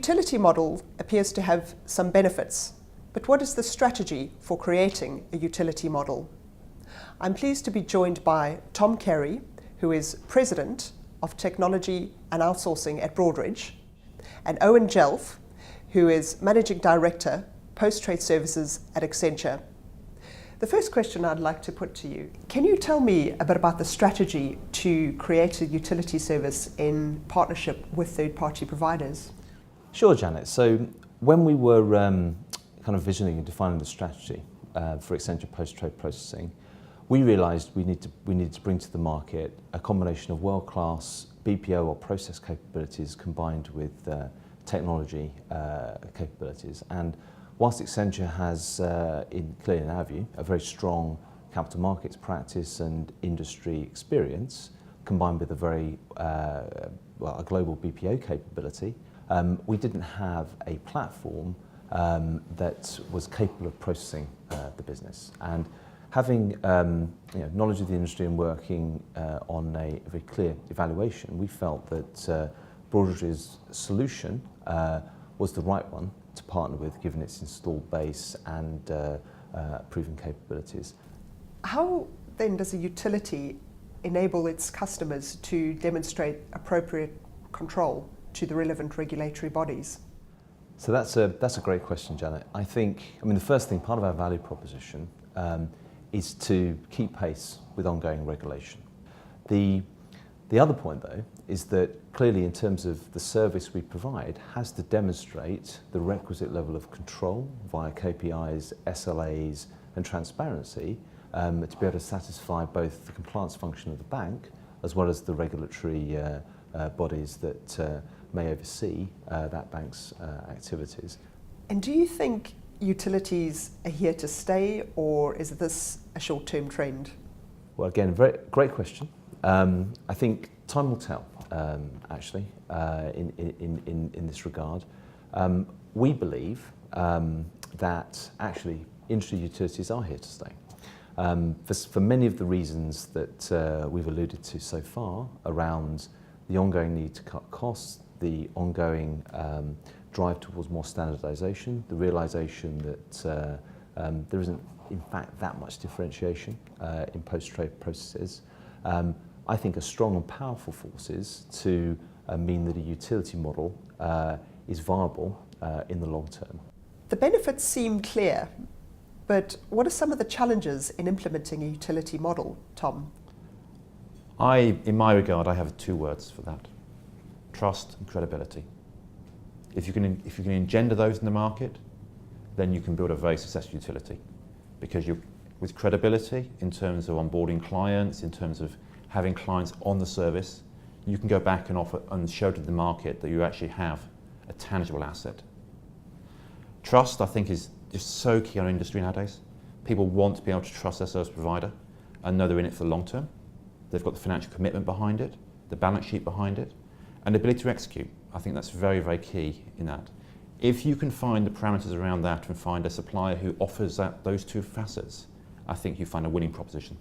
utility model appears to have some benefits, but what is the strategy for creating a utility model? I'm pleased to be joined by Tom Carey, who is President of Technology and Outsourcing at Broadridge, and Owen Jelf, who is Managing Director, Post-Trade Services at Accenture. The first question I'd like to put to you, can you tell me a bit about the strategy to create a utility service in partnership with third-party providers? Sure, Janet. So when we were kind of visioning and defining the strategy for Accenture post-trade processing, we realised we needed to bring to the market a combination of world-class BPO or process capabilities combined with technology capabilities. And whilst Accenture has, clearly in our view, a very strong capital markets practice and industry experience, combined with a very a global BPO capability, we didn't have a platform that was capable of processing the business. And having knowledge of the industry and working on a very clear evaluation, we felt that Broadridge's solution was the right one to partner with, given its installed base and proven capabilities. How then does a utility enable its customers to demonstrate appropriate control to the relevant regulatory bodies? So that's a great question, Janet. I mean, the first thing, part of our value proposition is to keep pace with ongoing regulation. The other point, though, is that clearly in terms of the service we provide has to demonstrate the requisite level of control via KPIs, SLAs and transparency to be able to satisfy both the compliance function of the bank as well as the regulatory bodies that may oversee that bank's activities. And do you think utilities are here to stay, or is this a short-term trend? Well, again, great question. I think time will tell, actually, in this regard. We believe that actually industry utilities are here to stay. For many of the reasons that we've alluded to so far around the ongoing need to cut costs, the ongoing drive towards more standardisation, the realisation that there isn't in fact that much differentiation in post-trade processes. I think are strong and powerful forces to mean that a utility model is viable in the long term. The benefits seem clear, but what are some of the challenges in implementing a utility model, Tom? In my regard, I have two words for that: trust and credibility. If you can engender those in the market, then you can build a very successful utility, because with credibility in terms of onboarding clients, in terms of having clients on the service, you can go back and offer and show to the market that you actually have a tangible asset. Trust, I think, is just so key in our industry nowadays. People want to be able to trust their service provider and know they're in it for the long term. They've got the financial commitment behind it, the balance sheet behind it, and the ability to execute. I think that's very, very key in that. If you can find the parameters around that and find a supplier who offers those two facets, I think you find a winning proposition.